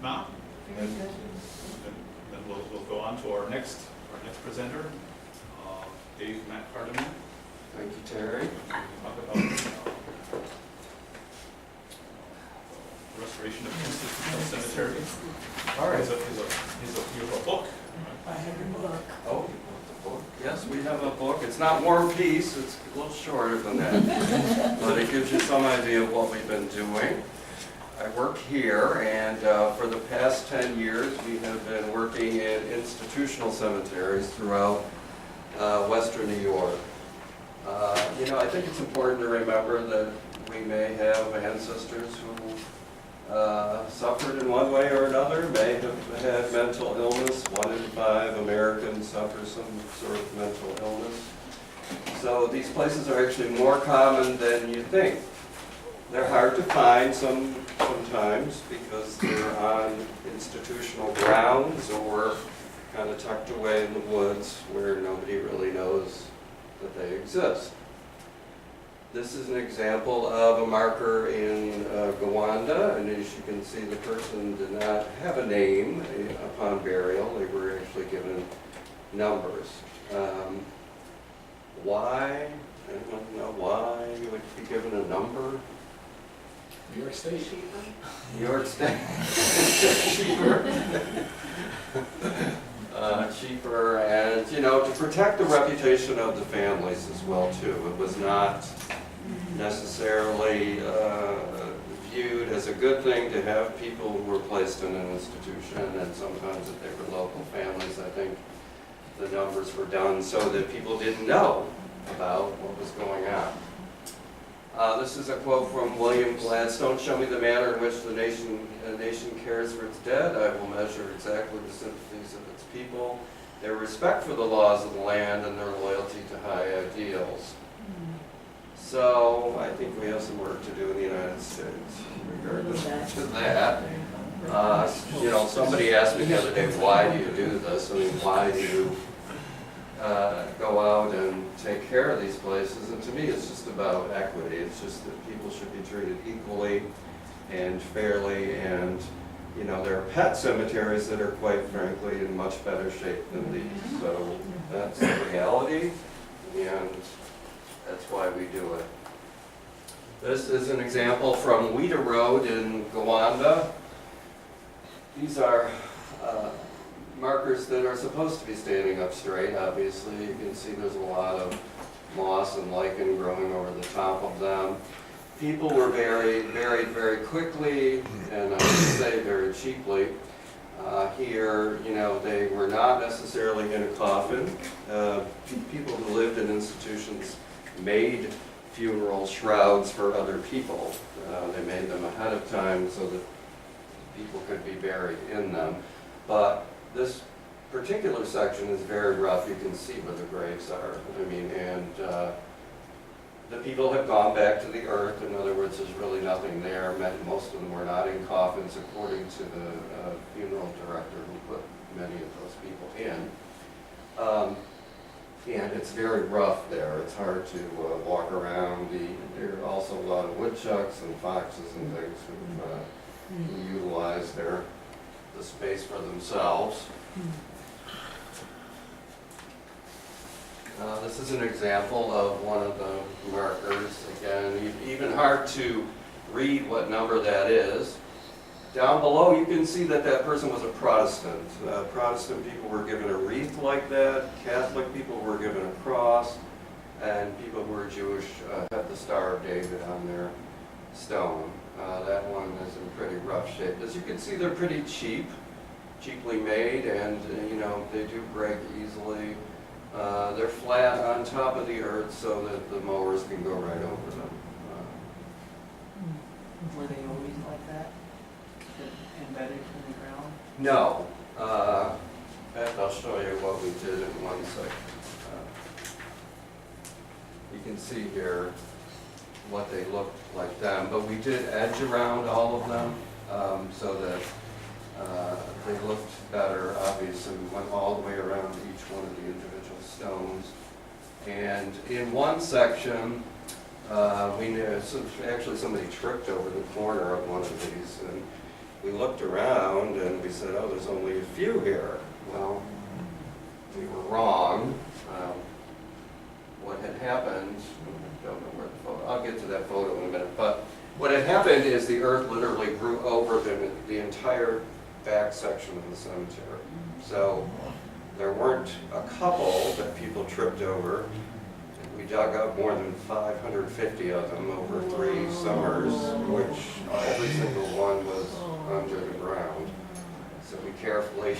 not, then we'll go on to our next presenter, Dave McCartman. Thank you, Terry. Talk about restoration of institutional cemeteries. All right. Here's a book. I have your book. Oh, the book. Yes, we have a book. It's not War and Peace. It's a little shorter than that, but it gives you some idea of what we've been doing. I work here, and for the past 10 years, we have been working in institutional cemeteries throughout Western New York. I think it's important to remember that we may have ancestors who suffered in one way or another, may have had mental illness. 1 in 5 Americans suffer some sort of mental illness. So these places are actually more common than you think. They're hard to find sometimes because they're on institutional grounds or kind of tucked away in the woods where nobody really knows that they exist. This is an example of a marker in Gowanda, and as you can see, the person did not have a name upon burial. They were actually given numbers. Why? Anyone know why you would be given a number? New York State. New York State. Cheaper. Cheaper, and to protect the reputation of the families as well too. It was not necessarily viewed as a good thing to have people who were placed in an institution, and sometimes if they were local families, I think the numbers were done so that people didn't know about what was going on. This is a quote from William Gladstone: "Show me the manner in which a nation cares for its dead. I will measure exactly the sympathies of its people, their respect for the laws of the land, and their loyalty to high ideals." So I think we have some work to do in the United States regarding to that. Somebody asked me the other day, why do you do this? I mean, why do you go out and take care of these places? And to me, it's just about equity. It's just that people should be treated equally and fairly. And there are pet cemeteries that are, quite frankly, in much better shape than these. So that's the reality, and that's why we do it. This is an example from Rita Road in Gowanda. These are markers that are supposed to be standing up straight. Obviously, you can see there's a lot of moss and lichen growing over the top of them. People were buried very quickly, and I would say very cheaply. Here, they were not necessarily in a coffin. People who lived in institutions made funeral shrouds for other people. They made them ahead of time so that people could be buried in them. But this particular section is very rough. You can see where the graves are. The people have gone back to the earth. In other words, there's really nothing there. Most of them were not in coffins, according to the funeral director who put many of those people in. And it's very rough there. It's hard to walk around. There are also a lot of woodchucks and foxes and things who utilize the space for themselves. This is an example of one of the markers. Again, even hard to read what number that is. Down below, you can see that that person was a Protestant. Protestant people were given a wreath like that. Catholic people were given a cross. And people who were Jewish had the Star of David on their stone. That one is in pretty rough shape. As you can see, they're pretty cheaply made, and they do break easily. They're flat on top of the earth so that the mowers can go right over them. Were they always like that? Embedded in the ground? No. I'll show you what we did in one second. You can see here what they looked like then, but we did edge around all of them so that they looked better. Obviously, we went all the way around each one of the individual stones. And in one section, we knew, actually somebody tripped over the corner of one of these, and we looked around and we said, oh, there's only a few here. Well, we were wrong. What had happened, I don't know where the photo, I'll get to that photo in a minute, but what had happened is the earth literally grew over the entire back section of the cemetery. So there weren't a couple that people tripped over. We dug up more than 550 of them over 3 summers, which every single one was under the ground. So we carefully,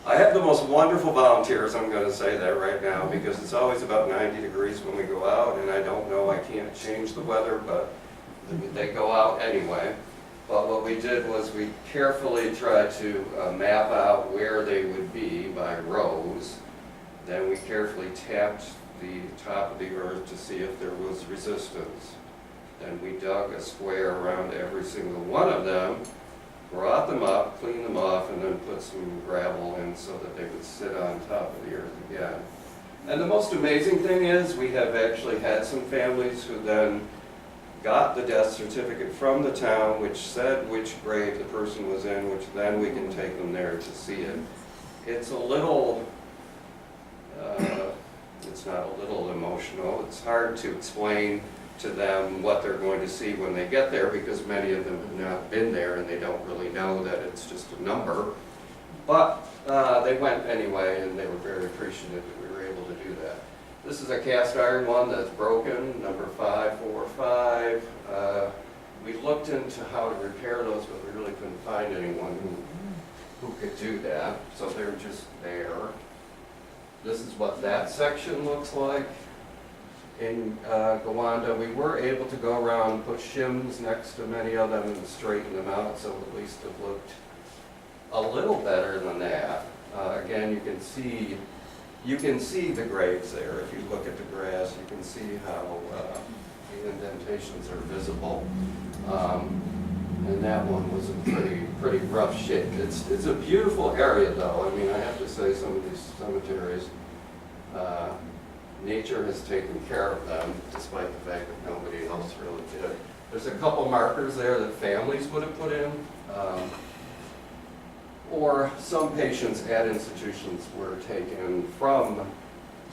I have the most wonderful volunteers, I'm going to say that right now, because it's always about 90 degrees when we go out, and I don't know, I can't change the weather, but they go out anyway. But what we did was we carefully tried to map out where they would be by rows. Then we carefully tapped the top of the earth to see if there was resistance. Then we dug a square around every single one of them, brought them up, cleaned them off, and then put some gravel in so that they would sit on top of the earth again. And the most amazing thing is we have actually had some families who then got the death certificate from the town, which said which grave the person was in, which then we can take them there to see it. It's a little, it's not a little emotional. It's hard to explain to them what they're going to see when they get there, because many of them have not been there and they don't really know that it's just a number. But they went anyway, and they were very appreciative that we were able to do that. This is a cast iron one that's broken, number 545. We looked into how to repair those, but we really couldn't find anyone who could do that. So they're just there. This is what that section looks like. In Gowanda, we were able to go around and put shims next to many of them and straighten them out, so at least it looked a little better than that. Again, you can see the graves there. If you look at the grass, you can see how the indentations are visible. And that one was in pretty rough shape. It's a beautiful area, though. I mean, I have to say, some of these cemeteries, nature has taken care of them, despite the fact that nobody else really did. There's a couple markers there that families would have put in. Or some patients at institutions were taken from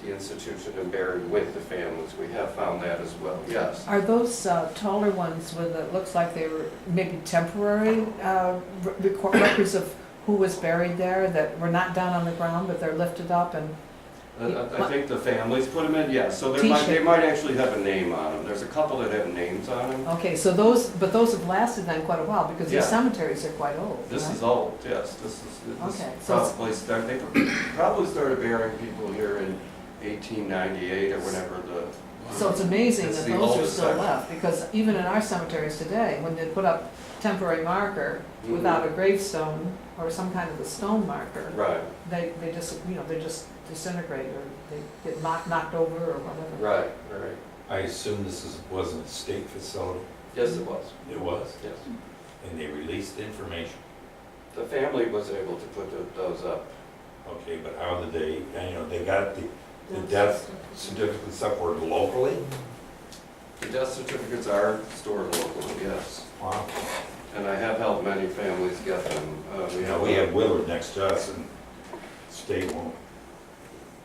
the institution and buried with the families. We have found that as well, yes. Are those taller ones with it looks like they were maybe temporary records of who was buried there that were not down on the ground, but they're lifted up and... I think the families put them in, yes. So they might actually have a name on them. There's a couple that have names on them. Okay, so those have lasted then quite a while, because these cemeteries are quite old. This right? is old, yes. This okay, they probably started burying people here in 1898 or whenever the... So it's amazing that the those are oldest still section. left, because even in our cemeteries today, when they put up temporary marker Mhm. without a gravestone or some kind of a stone marker, Right, they just, they just disintegrate, or they get knocked over or whatever. right. I assume this wasn't a state facility? Yes, it was. It was? Yes. And they released information? The family was able to put those up. Okay, but how did they, they got the death certificates upward locally? The death certificates are stored locally, yes. Wow. And I have helped many families get them. We have Willard next to us, and the state won't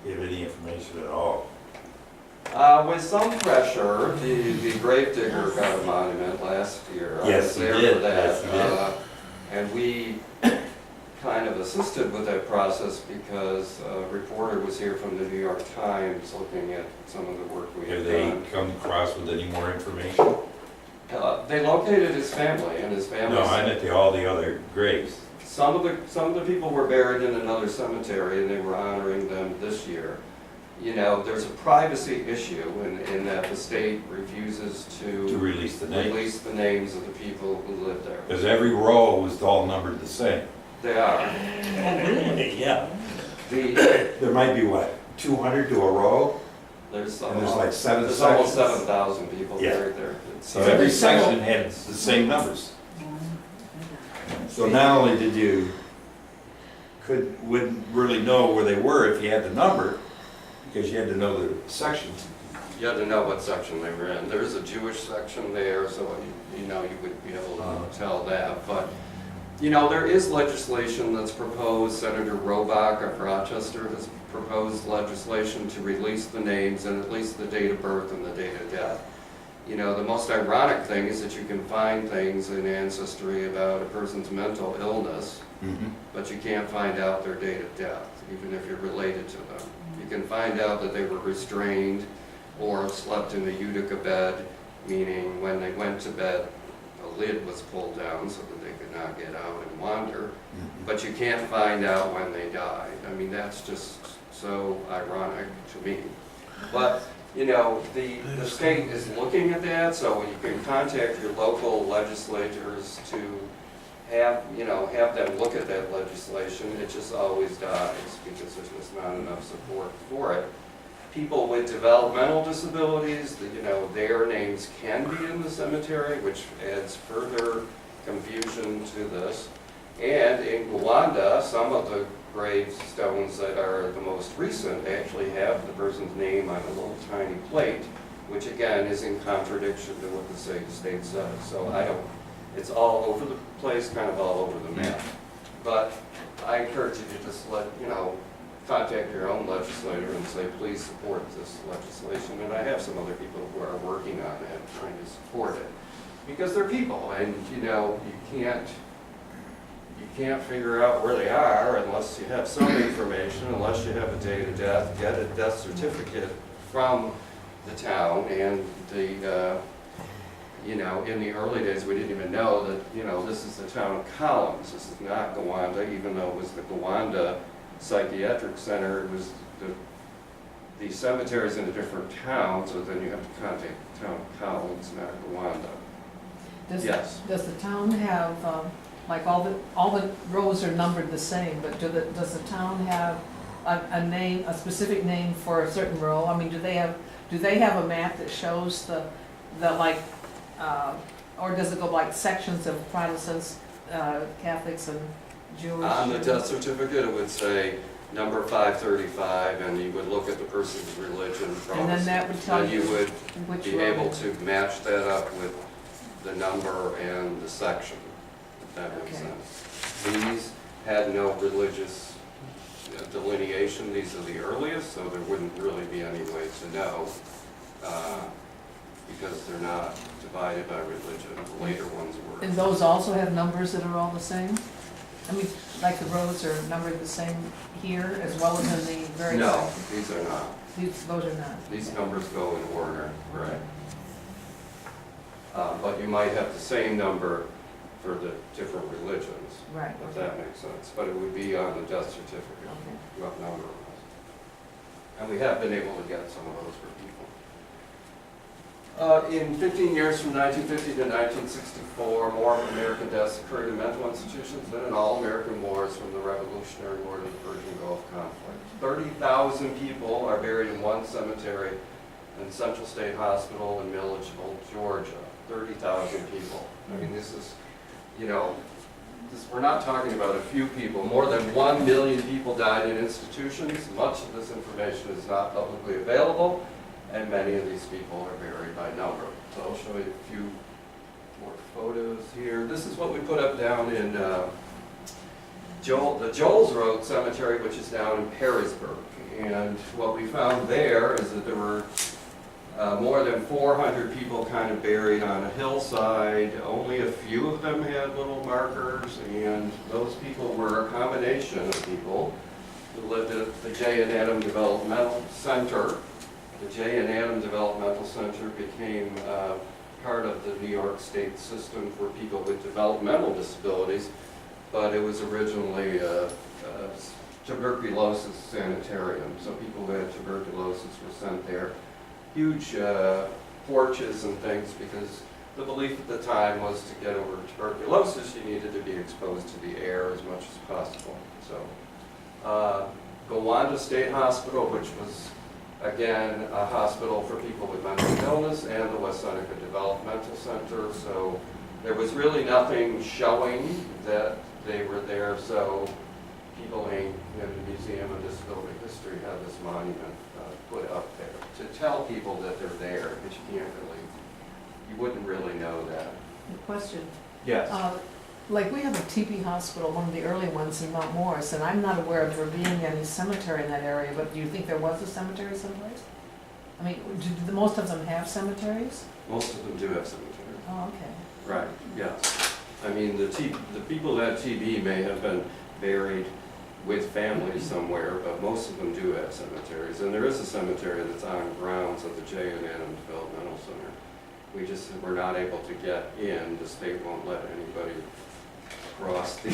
give any information at all. With some pressure, the gravedigger got a monument last year. I Yes, was he there did. for that. Yes, he did. And we kind of assisted with that process because a reporter was here from the New York Times looking at some of the work we Have had they done. come across with any more information? They located his family, and his family. No, I meant all the other graves. Some of the people were buried in another cemetery, and they were honoring them this year. There's a privacy issue in that the state refuses To release the names. release the names of the people who live there. Because every row was all numbered the same. They are. Yeah. The, There might be, 200 to a row? there's And there's like 7 there's almost sections. 7,000 people Yeah. buried there. So every section had the same numbers. So not only wouldn't really know where they were if you had the number, because you had to know the sections. You had to know what section they were in. There's a Jewish section there, so you would be able to tell that. But You know, there is legislation that's proposed. Senator Robach of Rochester has proposed legislation to release the names and at least the date of birth and the date of death. You know, the most ironic thing is that you can find things in Ancestry about a person's mental illness, but you can't find out their date of death, even if you're related to them. You can find out that they were restrained or slept in a Utica bed, meaning when they went to bed, the lid was pulled down so that they could not get out and wander, but you can't find out when they died. I mean, that's just so ironic to me. But, you know, the state is looking at that, so you can contact your local legislators to have, you know, have them look at that legislation. It just always dies because there's just not enough support for it. People with developmental disabilities, you know, their names can be in the cemetery, which adds further confusion to this. And in Gowanda, some of the gravestones that are the most recent actually have the person's name on a little tiny plate, which again is in contradiction to what the state says. So I don't, it's all over the place, kind of all over the map. But I encourage you to just contact your own legislator and say, please support this legislation. And I have some other people who are working on it, trying to support it. Because they're people, and you know, you can't figure out where they are unless you have some information, unless you have a date of death, get a death certificate from the town. And the, you know, in the early days, we didn't even know that, you know, this is the town of Collins. This is not Gowanda, even though it was the Gowanda Psychiatric Center. It was the cemeteries in a different town, so then you have to contact the town of Collins, not Gowanda. Yes. Does the town have, like all the rows are numbered the same, but does the town have a name, a specific name for a certain row? I mean, do they have a map that shows the like, or does it go like sections of Protestants, Catholics, and Jewish? On the death certificate, it would say number 535, and you would look at the person's religion. And then that would tell you you would which be row. able to match that up with the number and the section, if that makes Okay. sense. These had no religious delineation. These are the earliest, so there wouldn't really be any way to know because they're not divided by religion. The later ones were. And those also have numbers that are all the same? I mean, like the rows are numbered the same here as well as in the very No, second? these are not. Those are not? These numbers go in order, right? But you might have the same number for the different religions, Right, if okay. that makes sense. But it would be on the death certificate, Okay. what number it was. And we have been able to get some of those for people. In 15 years from 1950 to 1964, more American deaths occurred in mental institutions than in all American wars from the Revolutionary War to the Persian Gulf conflict. 30,000 people are buried in one cemetery in Central State Hospital in Milledgeville, Georgia. 30,000 people. I mean, this is, you know, we're not talking about a few people. More than 1 million people died in institutions. Much of this information is not publicly available, and many of these people are buried by number. So I'll show you a few more photos here. This is what we put up down in the Joel's Road Cemetery, which is down in Perrysburg. And what we found there is that there were more than 400 people kind of buried on a hillside. Only a few of them had little markers, and those people were a combination of people who lived at the J. and Adam Developmental Center. The J. and Adam Developmental Center became part of the New York State system for people with developmental disabilities, but it was originally a tuberculosis sanitarium, so people who had tuberculosis were sent there. Huge porches and things, because the belief at the time was to get over tuberculosis, you needed to be exposed to the air as much as possible. So, Gowanda State Hospital, which was, again, a hospital for people with mental illness, and the West Seneca Developmental Center. So there was really nothing showing that they were there, so people in the Museum of Disability History had this monument put up there to tell people that they're there, but you wouldn't really know that. Question. Yes. like we have a TB hospital, one of the early ones in Mount Morris, and I'm not aware of there being any cemetery in that area, but do you think there was a cemetery someplace? I mean, do most of them have cemeteries? Most of them do have cemeteries. Oh, okay. Right, yes. I mean, the people that had TB may have been buried with families somewhere, but most of them do have cemeteries. And there is a cemetery that's on grounds of the J and Adam Developmental Center. We're not able to get in. The state won't let anybody cross the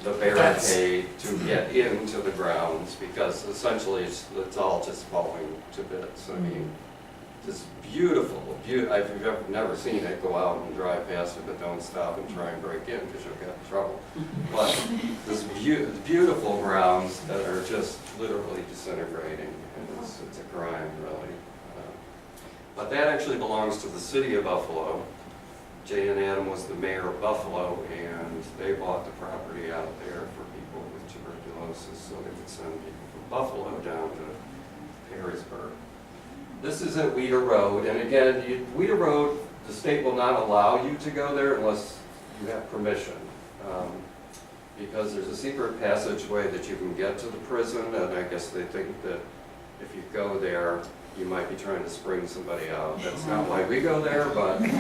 barricade to get into the grounds because essentially it's all just falling to bits. I mean, it's beautiful. I've never seen it. Go out and drive past it, but don't stop and try and break in because you'll get in trouble. But this beautiful grounds that are just literally disintegrating, and it's a crime, really. But that actually belongs to the city of Buffalo. Jay and Adam was the mayor of Buffalo, and they bought the property out there for people with tuberculosis, so they could send people from Buffalo down to Perrysburg. This is at Rita Road, and again, Rita Road, the state will not allow you to go there unless you have permission. Because there's a secret passageway that you can get to the prison, and I guess they think that if you go there, you might be trying to spring somebody out. That's not why we go there, but they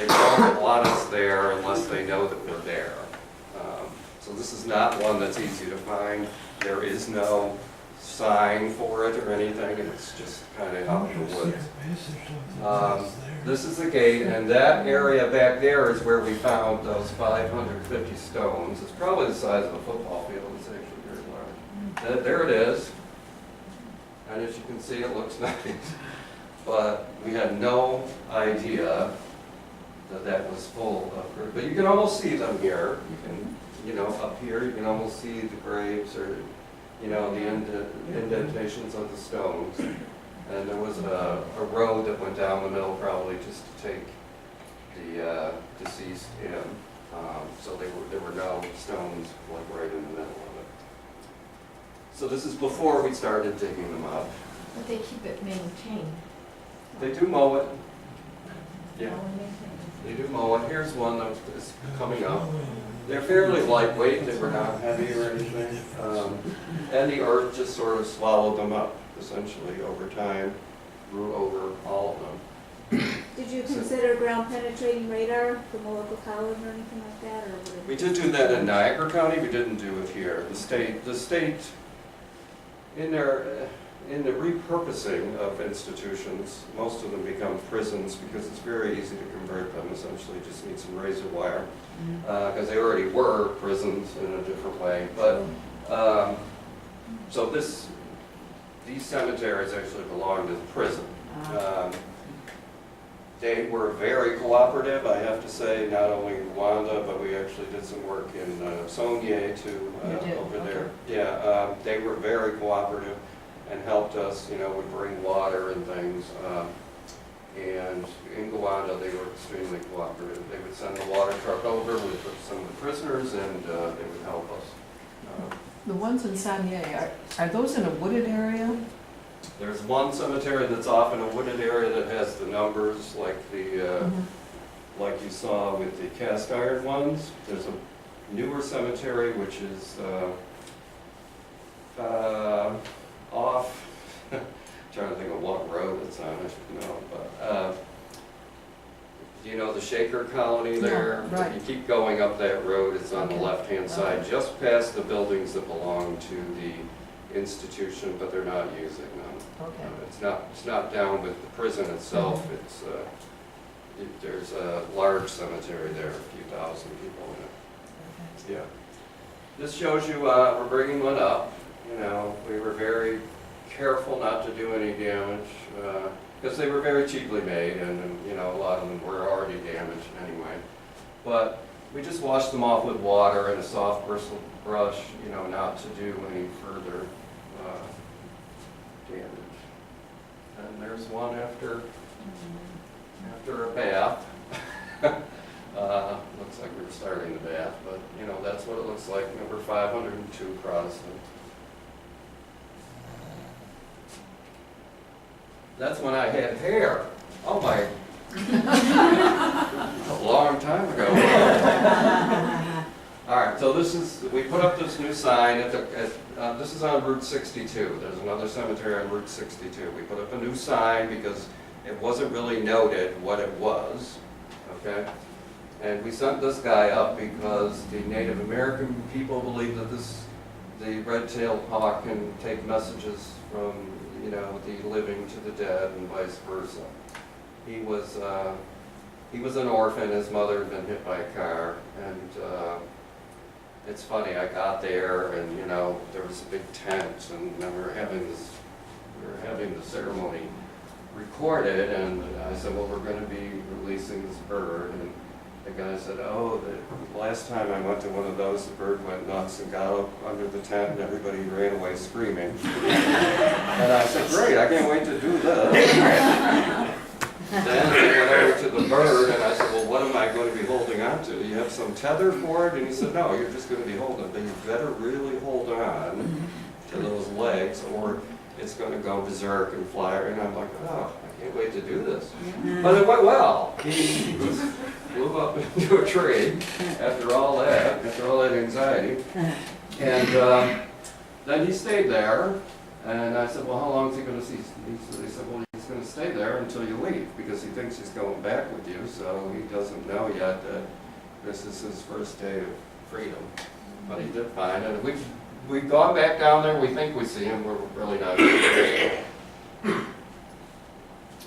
don't want us there unless they know that we're there. So this is not one that's easy to find. There is no sign for it or anything, and it's just kind of out in the woods. This is the gate, and that area back there is where we found those 550 stones. It's probably the size of a football field. It's actually very large. There it is. And as you can see, it looks nice. But we had no idea that that was full of, but you can almost see them here. You can, up here, you can almost see the graves or, the indentations of the stones. And there was a road that went down the middle probably just to take the deceased in. So there were no stones like right in the middle of it. So this is before we started digging them up. But they keep it maintained. They do mow it. Yeah, Well, maintained. they do mow it. Here's one that is coming up. They're fairly lightweight. They were not heavy or anything. And the earth just sort of swallowed them up, essentially, over time, grew over all of them. Did you consider ground penetrating radar from a local college or anything like that, or would it? We did do that in Niagara County. We didn't do it here. The state, in the repurposing of institutions, most of them become prisons because it's very easy to convert them. Essentially, just need some razor wire because they already were prisons in a different way. But so these cemeteries actually belong to the prison. They were very cooperative, I have to say, not only in Gowanda, but we actually did some work in Saunier too, over there. Yeah, they were very cooperative and helped us, would bring water and things. And in Gowanda, they were extremely cooperative. They would send the water truck over with some of the prisoners, and they would help us. The ones in Saunier, are those in a wooded area? There's one cemetery that's off in a wooded area that has the numbers like like you saw with the cast iron ones. There's a newer cemetery which is off, trying to think of what road it's on, I should know, but do you know the Shaker colony there? Yeah, right. If you keep going up that road, it's on the left-hand side, just past the buildings that belong to the institution, but they're not using them. Okay. It's not down with the prison itself. It's there's a large cemetery there, a few thousand people in it. Yeah. This shows you we're bringing one up. We were very careful not to do any damage because they were very cheaply made, and a lot of them were already damaged anyway. But we just washed them off with water and a soft bristle brush, not to do any further damage. And there's one after a bath. Looks like we were starting the bath, but that's what it looks like. Number 502 Protestant. That's when I had hair. Oh my! A long time ago. All right, so we put up this new sign this is on Route 62. There's another cemetery on Route 62. We put up a new sign because it wasn't really noted what it was, okay? And we sent this guy up because the Native American people believe that the Red-Tailed Hawk can take messages from, the living to the dead and vice versa. He was an orphan. His mother had been hit by a car, and it's funny, I got there and, there was a big tent, and then we were having the ceremony recorded, and I said, well, we're going to be releasing this bird, and the guy said, oh, the last time I went to one of those, the bird went nuts and got up under the tent, and everybody ran away screaming. And I said, great, I can't wait to do this. Then we went over to the bird, and I said, well, what am I going to be holding on to? Do you have some tether for it? And he said, no, you're just going to be holding it. But you better really hold on to those legs, or it's going to go berserk and fly. And I'm like, oh, I can't wait to do this. But it went well. He just flew up into a tree after all that anxiety. And then he stayed there. And I said, well, how long is he going to see? He said, well, he's going to stay there until you leave, because he thinks he's going back with you, so he doesn't know yet that this is his first day of freedom. But he did fine, and we've gone back down there. We think we see him. We're really not sure.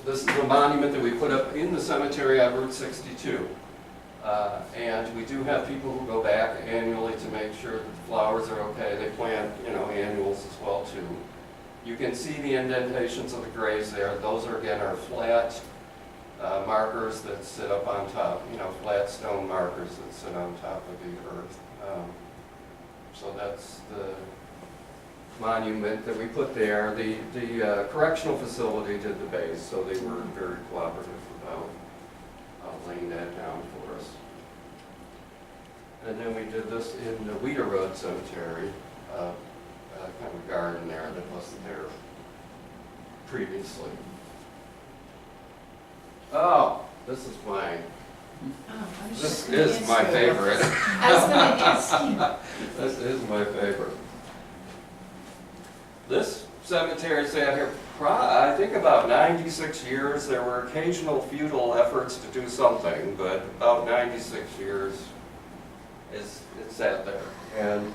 This is a monument that we put up in the cemetery on Route 62. And we do have people who go back annually to make sure that the flowers are okay. They plant, annuals as well, too. You can see the indentations of the graves there. Those are, again, our flat markers that sit up on top, flat stone markers that sit on top of the earth. So that's the monument that we put there. The correctional facility did the base, so they were very cooperative about laying that down for us. And then we did this in the Rita Road cemetery. Kind of a garden there that wasn't there previously. Oh, this is mine. This is my favorite. I was gonna ask you. This is my favorite. This cemetery sat here, I think about 96 years. There were occasional futile efforts to do something, but about 96 years it sat there. And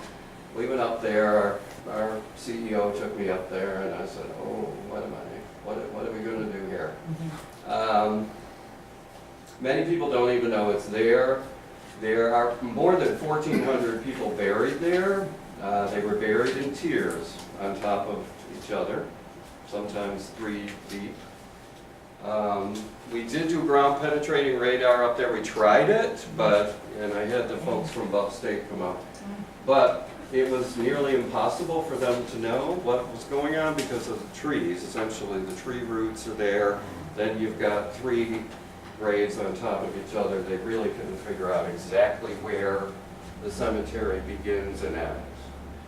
we went up there, our CEO took me up there, and I said, oh, what are we going to do here? Many people don't even know it's there. There are more than 1,400 people buried there. They were buried in tiers on top of each other, sometimes 3 deep. We did do ground penetrating radar up there. We tried it, and I had the folks from upstate come up. But it was nearly impossible for them to know what was going on because of the trees. Essentially, the tree roots are there. Then you've got 3 graves on top of each other. They really couldn't figure out exactly where the cemetery begins and ends.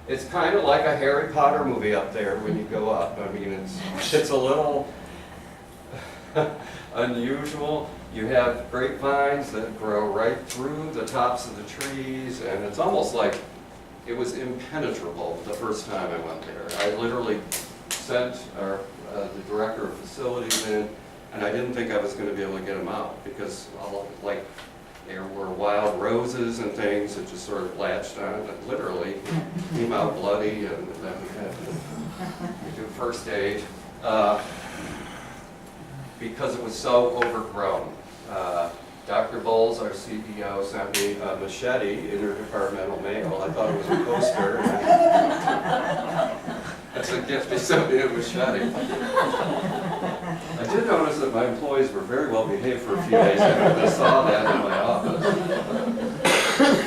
It's kind of like a Harry Potter movie up there when you go up. I mean, it's a little unusual. You have grapevines that grow right through the tops of the trees, and it's almost like it was impenetrable the first time I went there. I literally sent the director of facilities in, and I didn't think I was going to be able to get them out because there were wild roses and things that just sort of latched on and literally came out bloody, and then we had to do first aid because it was so overgrown. Dr. Bowles, our CEO, sent me a machete, interdepartmental mail. I thought it was a poster. That's a gift. He sent me a machete. I did notice that my employees were very well behaved for a few days after they saw that in my office.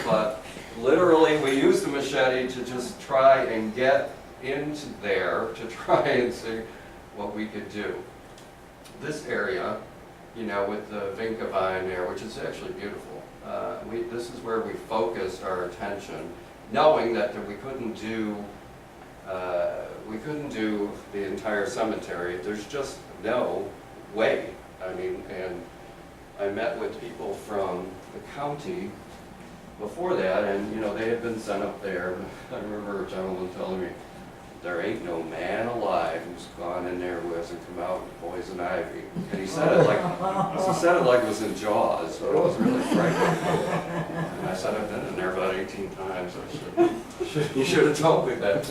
But literally, we used the machete to just try and get into there to try and see what we could do. This area, with the vinca vine there, which is actually beautiful. This is where we focused our attention, knowing that we couldn't do the entire cemetery. There's just no way. I mean, and I met with people from the county before that, and, you know, they had been sent up there. I remember a gentleman telling me, there ain't no man alive who's gone in there who hasn't come out with poison ivy. And he said it like it was in Jaws, so it was really frightening. And I said, I've been in there about 18 times. You should have told me that.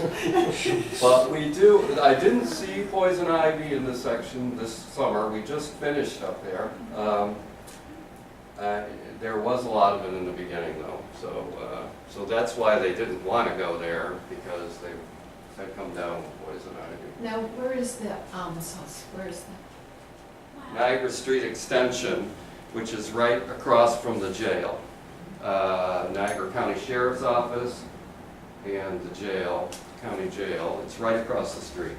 But I didn't see poison ivy in this section this summer. We just finished up there. There was a lot of it in the beginning though. So that's why they didn't want to go there, because they had come down with poison ivy. Now, where is the alms house? Where is that? Niagara Street Extension, which is right across from the jail. Niagara County Sheriff's Office and the jail, county jail, it's right across the street.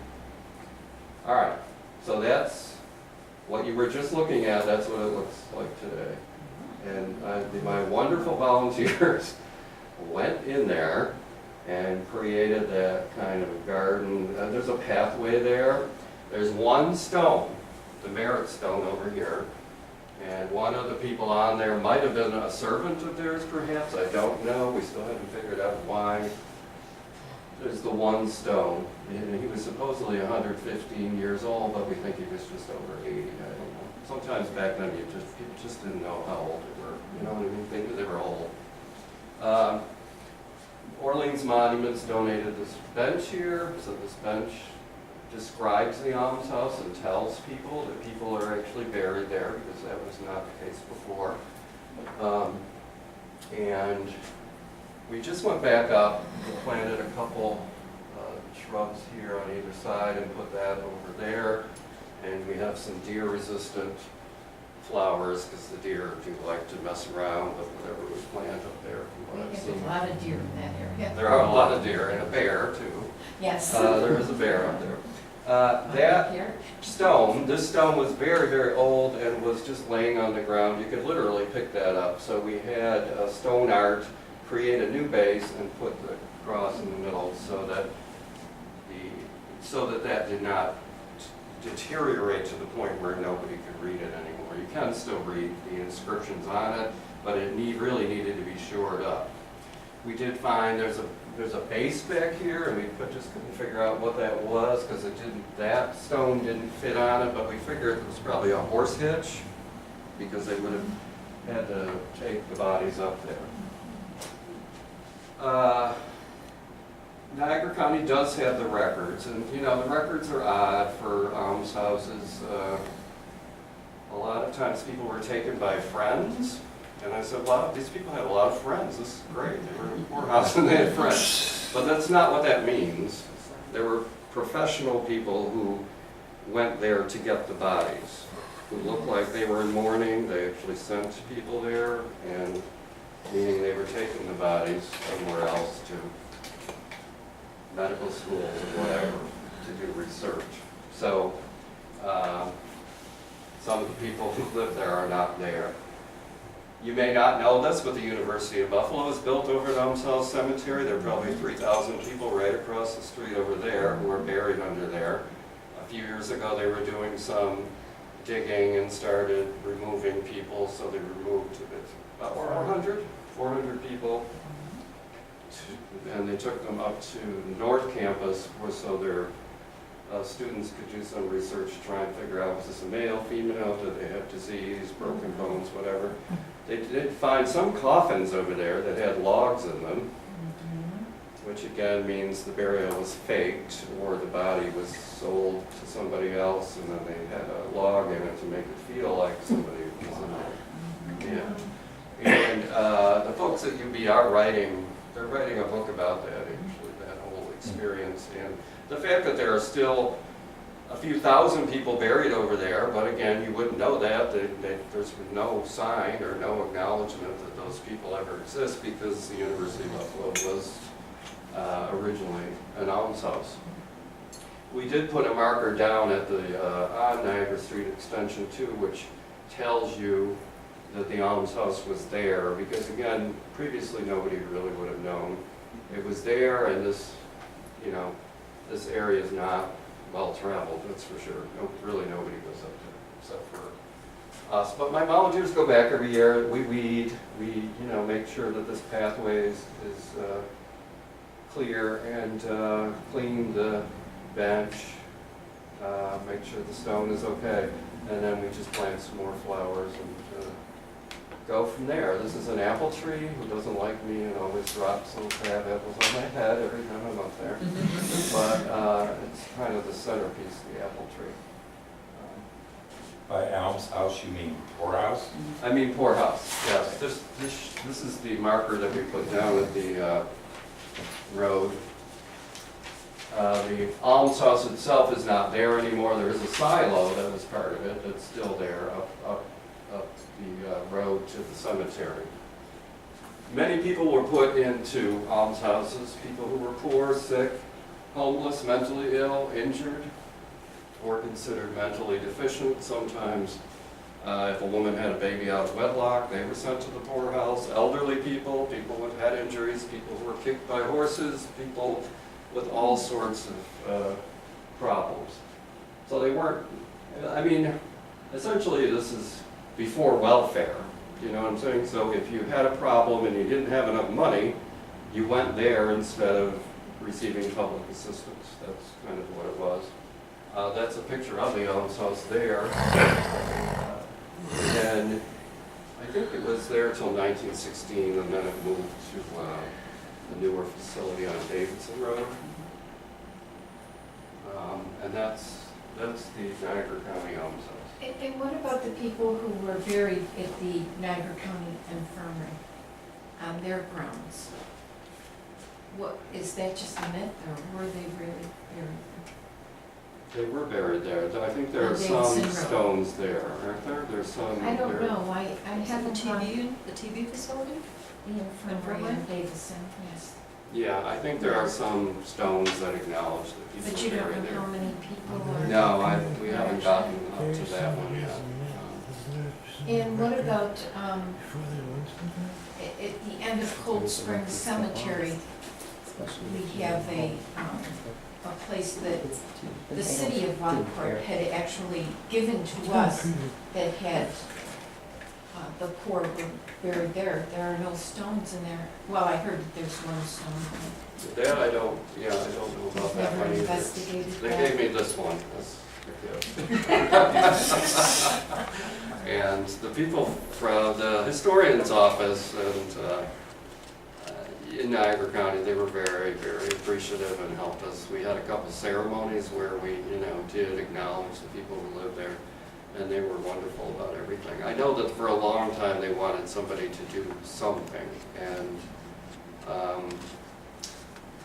All right, so that's what you were just looking at, that's what it looks like today. And my wonderful volunteers went in there and created that kind of a garden. There's a pathway there. There's one stone, the Merit Stone over here, and one of the people on there might have been a servant of theirs perhaps, I don't know, we still haven't figured out why. There's the one stone, and he was supposedly 115 years old, but we think he was just over 80, I don't know. Sometimes back then people just didn't know how old they were, you know what I mean, they knew they were old. Orleans Monuments donated this bench here, so this bench describes the almshouse and tells people that people are actually buried there, because that was not the case before. And we just went back up and planted a couple shrubs here on either side and put that over there. And we have some deer-resistant flowers, because the deer do like to mess around with whatever we plant up there, from what I've There's seen. a lot of deer in that area. There are a lot of deer, and a bear too. Yes. There is a bear up there. That Here. stone, this stone was very, very old and was just laying on the ground. You could literally pick that up. So we had stone art create a new base and put the cross in the middle, so that that did not deteriorate to the point where nobody could read it anymore. You can still read the inscriptions on it, but it really needed to be shored up. We did find there's a base back here, and we just couldn't figure out what that was, because that stone didn't fit on it, but we figured it was probably a horse hitch, because they would have had to take the bodies up there. Niagara County does have the records, and you know, the records are odd for almshouses. A lot of times people were taken by friends, and I said, wow, these people had a lot of friends, this is great. They were in a poorhouse and they had friends. But that's not what that means. There were professional people who went there to get the bodies, who looked like they were in mourning. They actually sent people there, and meaning they were taking the bodies somewhere else to medical school or whatever to do research. So some of the people who live there are not there. You may not know this, but the University of Buffalo is built over at Almshouse Cemetery. There are probably 3,000 people right across the street over there who are buried under there. A few years ago they were doing some digging and started removing people, so they removed about 400 people, and they took them up to the North Campus so their students could do some research to try and figure out, was this a male, female, did they have disease, broken bones, whatever. They did find some coffins over there that had logs in them, which again means the burial was faked, or the body was sold to somebody else, and then they had a log in it to make it feel like somebody was in there. Yeah. And the folks at UB are they're writing a book about that, actually, that whole experience. And the fact that there are still a few thousand people buried over there, but again, you wouldn't know that. There's no sign or no acknowledgement that those people ever exist, because the University of Buffalo was originally an almshouse. We did put a marker down at the on Niagara Street Extension 2, which tells you that the almshouse was there, because again, previously nobody really would have known. It was there, and this area is not well traveled, that's for sure. Really nobody goes up there, except for us. But my volunteers go back every year, we weed, we, make sure that this pathway is clear and clean the bench, make sure the stone is okay. And then we just plant some more flowers and go from there. This is an apple tree who doesn't like me and always drops little crab apples on my head every time I'm up there. But it's kind of the centerpiece of the apple tree. By almshouse, you mean poorhouse? I mean poorhouse, yes. This is the marker that we put down at the road. The almshouse itself is not there anymore. There is a silo that was part of it that's still there up the road to the cemetery. Many people were put into almshouses, people who were poor, sick, homeless, mentally ill, injured, or considered mentally deficient. Sometimes if a woman had a baby out of wedlock, they were sent to the poorhouse. Elderly people, people with head injuries, people who were kicked by horses, people with all sorts of problems. So they weren't, essentially this is before welfare, you know what I'm saying? So if you had a problem and you didn't have enough money, you went there instead of receiving public assistance. That's kind of what it was. That's a picture of the almshouse there. And I think it was there till 1916, and then it moved to a newer facility on Davidson Road. And that's the Niagara County almshouse. And what about the people who were buried at the Niagara County Infirmary on their grounds? What, is that just a myth, or were they really buried? They were buried there. I think there are some stones there, aren't there? There's some. I don't know, I haven't The TB facility? the infirmary on Davison, yes. Yeah, I think there are some stones that acknowledge that people But you were don't buried know there. how many people are. No, we haven't gotten up to that one yet. And what about, at the end of Cold Spring Cemetery, we have a place that the city of Rockport had actually given to us that had, the poor were buried there. There are no stones in there. Well, I heard that there's one stone. That I don't know about that Never one either. investigated They that. gave me this one. And the people from the historian's office and in Niagara County, they were very, very appreciative and helped us. We had a couple ceremonies where we, did acknowledge the people who lived there, and they were wonderful about everything. I know that for a long time they wanted somebody to do something, and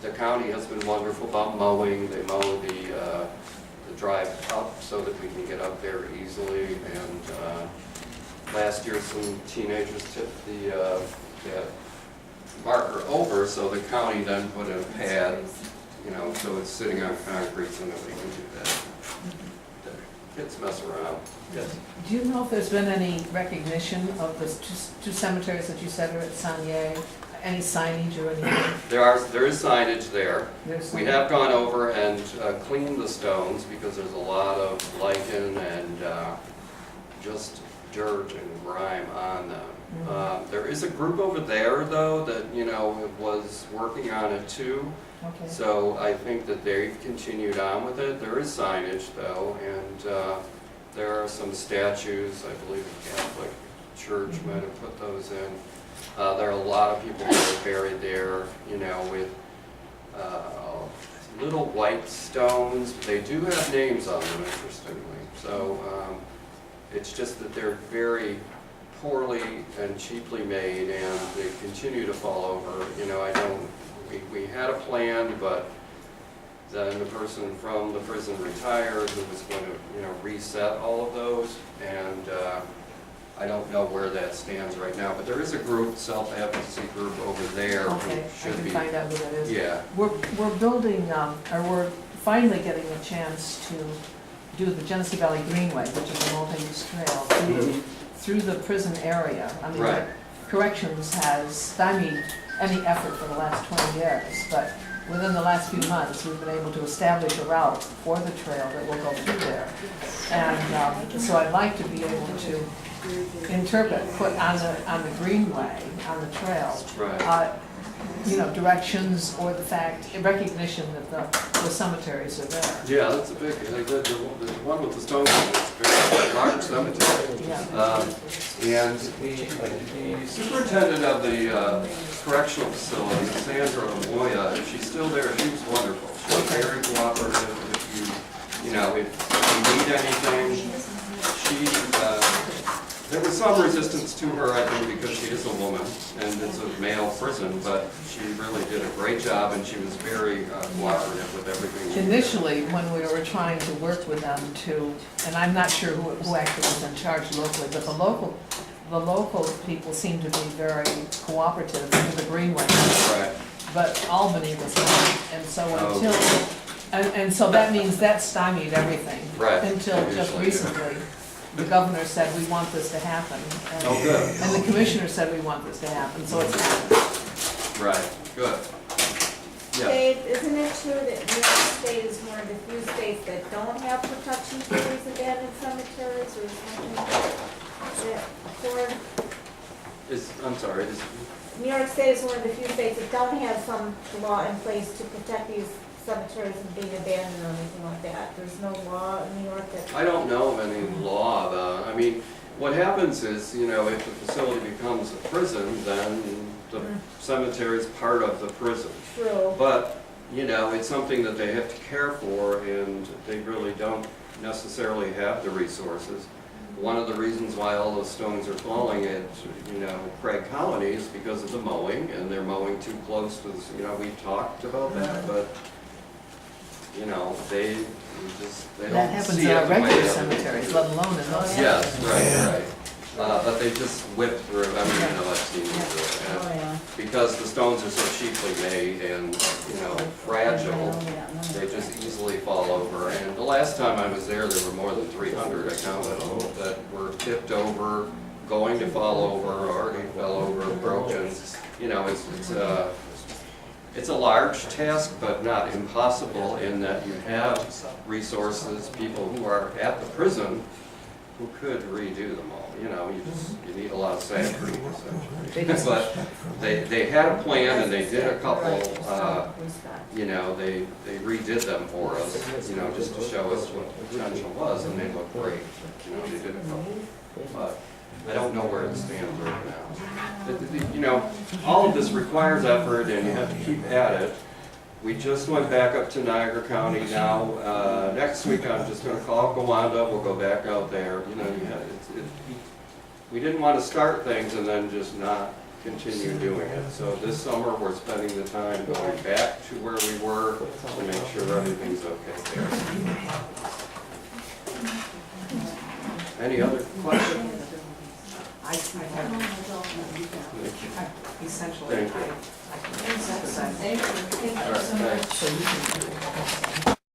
the county has been wonderful about mowing. They mow the drive up so that we can get up there easily, and last year some teenagers tipped that marker over, so the county then put a pad, so it's sitting on concrete so nobody can do that. The kids mess around. Yes. Do you know if there's been any recognition of the two cemeteries that you said are at Sanier? Any signage or anything? There is signage there. There's We have gone over and cleaned the stones because there's a lot of lichen and just dirt and grime on them. There is a group over there, though, that, was working on it too. Okay. So I think that they've continued on with it. There is signage, though, and there are some statues. I believe the Catholic Church might have put those in. There are a lot of people that are buried there, with little white stones. They do have names on them, interestingly. So it's just that they're very poorly and cheaply made, and they continue to fall over. We had a plan, but then the person from the prison retired who was going to, reset all of those, and I don't know where that stands right now, but there is a group, self-advocacy group over there Okay, who I should can be. find out who that is. Yeah, We're building, or we're finally getting a chance to do the Genesee Valley Greenway, which is a multi-use trail, through the prison area. I mean, Right. Corrections has stymied any effort for the last 20 years, but within the last few months, we've been able to establish a route for the trail that will go through there. And so I'd like to be able to interpret, put on the greenway, on the trail, Right. you know, directions or the fact, recognition that the cemeteries are there. Yeah, that's a big, the one with the stones is a very large cemetery. Yeah. And the superintendent of the correctional facility, Sandra Moya, if she's still there, she was wonderful. She was very cooperative. If you know, if you need anything, there was some resistance to her, I think, because she is a woman and it's a male prison, but she really did a great job and she was very cooperative with everything. Initially, when we were trying to work with them to, and I'm not sure who actually was in charge locally, but the local people seemed to be very cooperative with the Greenway. Right. But Albany was not, and so until, and so that means that stymied everything. Right. Until just Usually, recently, the governor said, we want this to happen. And- Oh, good. And the commissioner said, we want this to happen, so it's happened. Right, good. Yeah. Dave, isn't it true that New York State is one of the few states that don't have protection for these abandoned cemeteries or something? That Ford, I'm sorry, New York State is one of the few states that don't have some law in place to protect these cemeteries from being abandoned or anything like that. There's no law in New York that. I don't know of any law about, I mean, what happens is, you know, if the facility becomes a prison, then the cemetery is part of the prison. True. But, you know, it's something that they have to care for and they really don't necessarily have the resources. One of the reasons why all those stones are falling at, you know, Craig Colony is because of the mowing, and they're mowing too close to, you know, we've talked about that, but, you know, they That don't happens see in it our the way regular that- cemeteries, let alone in those. Yes, right. But they just whip through, I mean, you know, I've seen them do it. Oh, And yeah. because the stones are so cheaply made and, you know, fragile, they just easily fall over. And the last time I was there were more than 300, I counted them, that were tipped over, going to fall over, already fell over, broken. You know, it's a large task, but not impossible in that you have resources, people who are at the prison who could redo them all. You know, you need a lot of sandpaper, essentially. But they had a plan and they did a couple, you know, they redid them for us, you know, just to show us what the potential was, and they look great. You know, they did a couple, but I don't know where it stands right now. You know, all of this requires effort and you have to keep at it. We just went back up to Niagara County now. Next week I'm just gonna call Gowanda, we'll go back out there. You know, we didn't want to start things and then just not continue doing it. So this summer we're spending the time going back to where we were to make sure everything's okay there. Any other questions? I essentially, Thank you. I can emphasize. Thank you so All right, much. thanks.